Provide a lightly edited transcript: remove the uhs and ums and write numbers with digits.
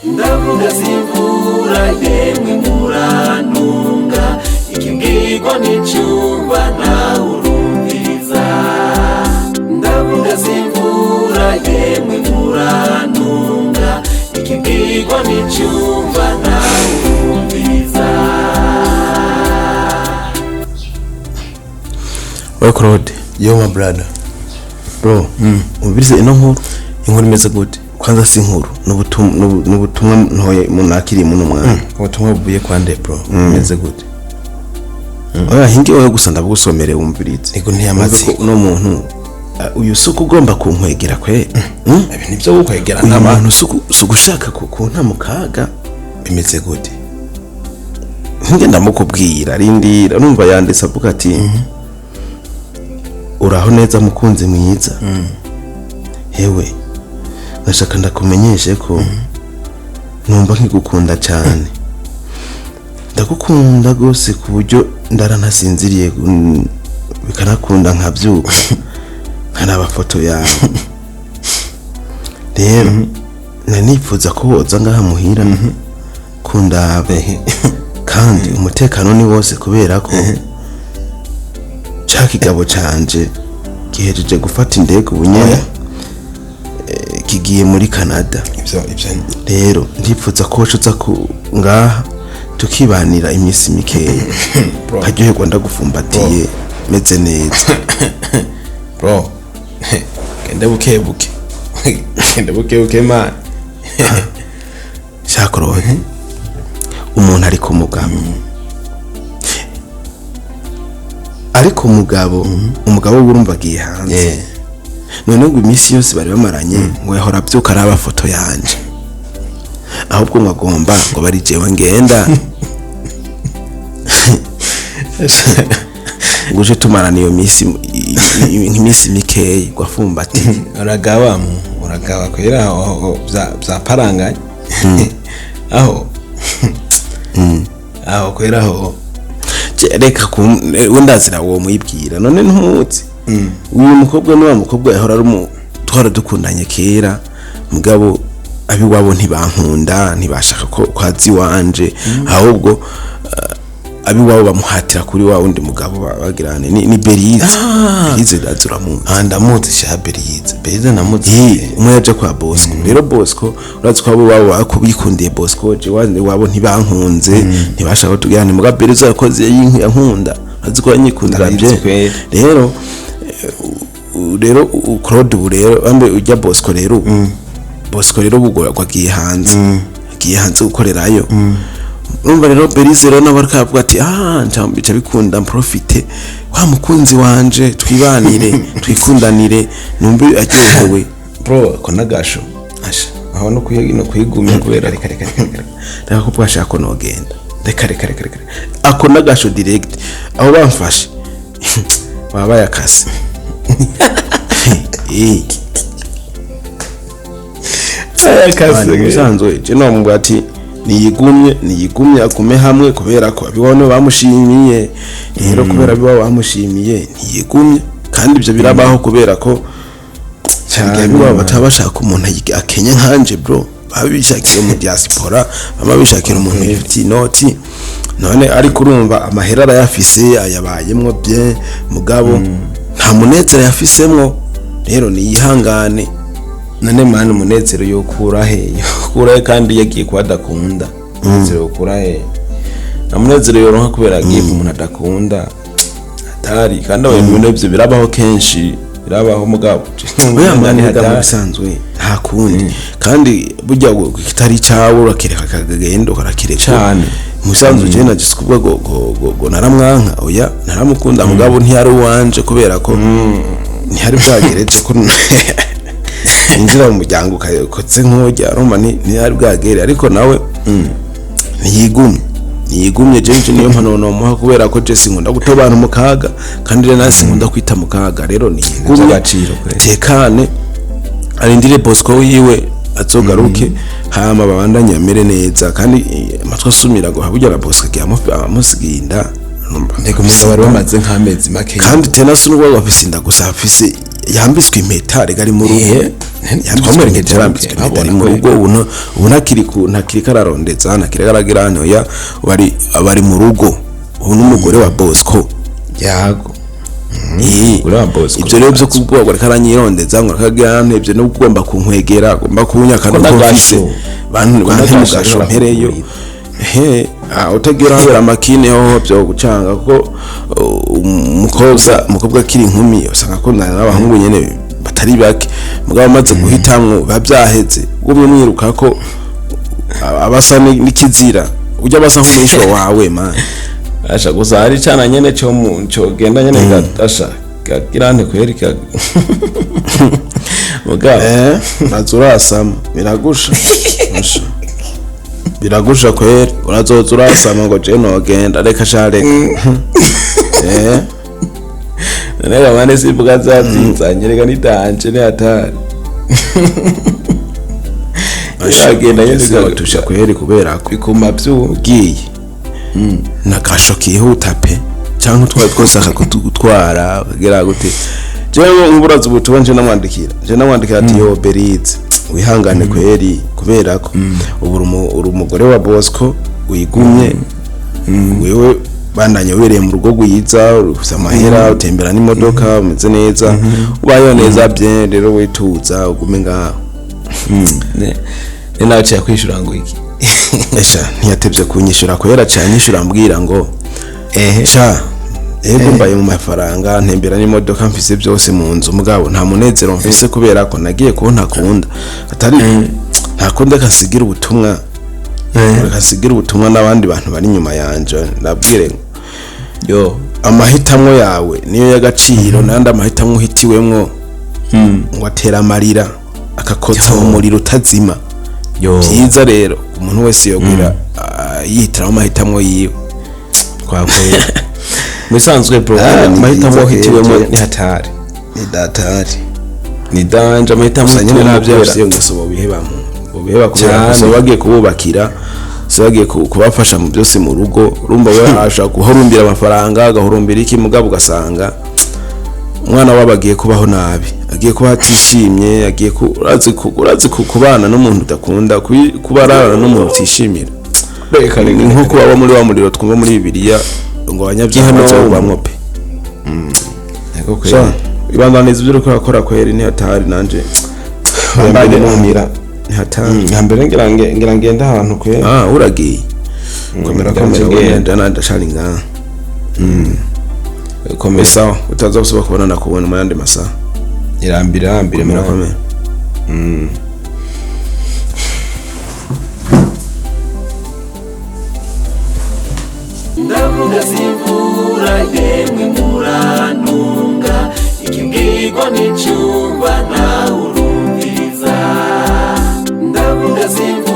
Ndavuga simvura yemwe murantunga ikibwirwa n'icyumba nawe urumviriza. Ndavuga simvura yemwe murantunga ikibwirwa n'icyumba nawe urumviriza. Oya Claude, yo my brother bro, umvirize ino inkuru imeze gute? Kwanza si inkuru n'ubutumwa ntoye munakiri mu mwana. Ubutumwa buvuye kwa nde bro, imeze gute? Oya hinge wowe gusa ndabugusomere wumvirize. Ego ntiyamazi no muntu uyu suku ugomba kunkwegera kwe. Ibi nivyo gukwegera n'abantu suku ushaka kunta mukaga bimeze gute? Hinge ndamukubwira rindira numva yanditse avuga ati uraho neza mukunzi mwiza. Hewe ndashaka ndakumenyeshe ko numva nkigukunda cyane. Ndagukunda gose ku buryo ndaranasinziriye bikanakunda nkabyuka nkaraba foto yawe. Rero nanifuza ko woza ngaha muhira kundabe kandi umutekano ni wose kubera ko cyakigabo canje gihejeje gufata indege ubunyene kigiye muri Canada. Ivyo rero ndipfuza ko wocuza ngaha tukibanira imisi mikeya haryoherwa ndagufumbatiye meze neza. Bro kende bukebuke kende bukebuke man shakoro umuntu ari ku mugabo ariko umugabo urumva agiye hanze. None ngo imisi yose bari bamaranye ngo yahora byuka araba foto yanje ahubwo mwagomba ngo bari jewe ngenda nguje tumarana iyo misi mikeya gwafumbati uragawa kwera bya paranganye aho kwera aho reka wendazira uwo muyibwira none ntumuzi. Uyu mukobwa ni wa mukobwa yahora ari twara dukundanye kera mugabo abi wabo ntibankunda ntibashaka ko kwazi wanje ahubwo abi wabo bamuhatira kuri wa wundi mugabo bagirane ni Berize dazura mu ndamuzi sha Berize namuzi umwe yaje kwa Bosco. Rero Bosco urazi ko abo wabo bakubikundiye Bosco je wabo ntibankunze ntibashaka tugirane mugabo Berize yakoze yinkunda azi ko yanyikundira bye. Rero Claude rero ambe ujya Bosco rero bugora kwagiye hanze gukorerayo. Urumva rero Berize rero nabarikavuga ati ncambica bikunda profite wa mukunzi wanje twibanire twikundanire numbe aryohewe bro ko nagasho asha aho no kuyigumya kubera reka ko bwashaka nogenda reka ako nagasho direct aho bamfashe baba yakase yakase bisanzwe je no mbwa ati niyigumye akume hamwe kubera ko abibone bamushimiye. Rero kubera biba bamushimiye niyigumye kandi ibyo birabaho kubera ko cyane biba batabashaka umuntu akenye nkanje bro babishakira mu diaspora babishakira umuntu ufite inoti none ariko urumva amahera arayafise ayabayemwo bye mugabo nta munezero yafisemwo. Rero niyihangane none mani umunezero yokura kandi yagiye kwadakunda umunezero yokura amunezero yoronka kubera agiye umuntu adakunda atari kandi ibintu byo birabaho kenshi birabaho mugabo oya mani hadasanzwe nta kundi kandi burya kitari cyawo urakireka kagagendo karakireka cyane musanzwe je nagize kubwa go naramwanka oya naramukunda mugabo ntiyari wanje kubera ko ntihari bwageretse ko injira mu muryango kotse nk'ujya Roma ntiyari bwagere ariko nawe niyigumye je niyo mpanono muha kubera ko je sinkunda gutobana mu kaga kandi rero nasi nkunda kwita mu kaga rero niyigumye canecane arindire Bosco wiwe azogaruke hama babandanya mere neza kandi amatwa asumira ngo haburya na Bosco amusiginda ndeko mugabo bari bamaze nk'amezi make kandi tena sunwa wafisinda gusa afise yambiswe impeta regari mu rugo yambiswe yarambiswe impeta mu rugo ntakiri kararondeza ntakiri karagira hano ya bari mu rugo ubu n'umugore wa Bosco yago ibyo rero byo kubwo ngo karanyirondeza ngo kagira ntebye no kugomba kunkwegera gomba kunyaka no kwafise bantu mugasho mpereyo utagira habera amakine ho byo gucanga kuko umukobwa kiri inkumi usanga akundana n'abahungu nyene batari bake mugabo amaze guhitamwo babyaheze ubwo mwiruka ko abasa n'ikizira ujya basa nk'umwisho wawe man asha gusa hari cyana nyene cyo genda nyene gatasha gakirane kwereka mugabo nazurasama biragusha kweri urazoza urasama ngo je nogenda reka shareka nega mane sivuga zazinzanye reka nitanje ne atari ashagenda nyene gatusha kweri kubera ko ikuma byugiye nakasho kihuta pe cyangwa twari twose akakutwara bagera gute jewe nguraza ubutumwa nje namwandikira ati yo Berize wihangane kweri kubera ko uri umugore wa Bosco wigumye wewe bandanye wereye mu rugo gwiza ufite amahera utembera n'imodoka umeze neza ubayo neza bien rero wituza ugume ngaho ne nawe cya kwishura ngo iki esha ntiyatebye kunyishura kwera cyanyishura mbwira ngo cha ego mbaye mu mafaranga ntembera n'imodoka mfise byose mu nzu mugabo nta munezero mfise kubera ko nagiye ko ntakunda atari ntakunda kasigira ubutumwa kasigira ubutumwa n'abandi bantu bari nyuma yanje nabwire yo amahitamwo yawe niyo y'agaciro nandi amahitamwo uhitiwemwo ngo atera amarira akakotsa mu muriro utazima byiza rero umuntu wese yogira yitira amahitamwo yiwe kwakwera musanzwe bro amahitamo hitiwemo ni hatari ni danje amahitamo nyine nabyo bafite ngo biheba kubera bagiye kububakira bagiye kubafasha mu byose mu rugo urumva we ashaka guhorumbira amafaranga agahorumbira iki mugabo ugasanga umwana wabagiye kubaho nabi agiye kuba atishimye agiye urazi kubana n'umuntu udakunda kubarana n'umuntu utishimira nko kuba muri wa muriro twumva muri Bibiliya ngo abanyabyaha bazo bamwo pe ego kwera ibandaniza ibyo ukora kwera ni hatari nanje mbanye numira ni hatari ngambere ngira ngenda ahantu kwera uragiye komera ngenda ndashari nga komesa utaza gusaba kubona nakubona mu yandi masaha irambira komera ndavuga simvura yemwe murantunga ikimbwirwa n'icyumba nawe urumviriza ndavuga simvura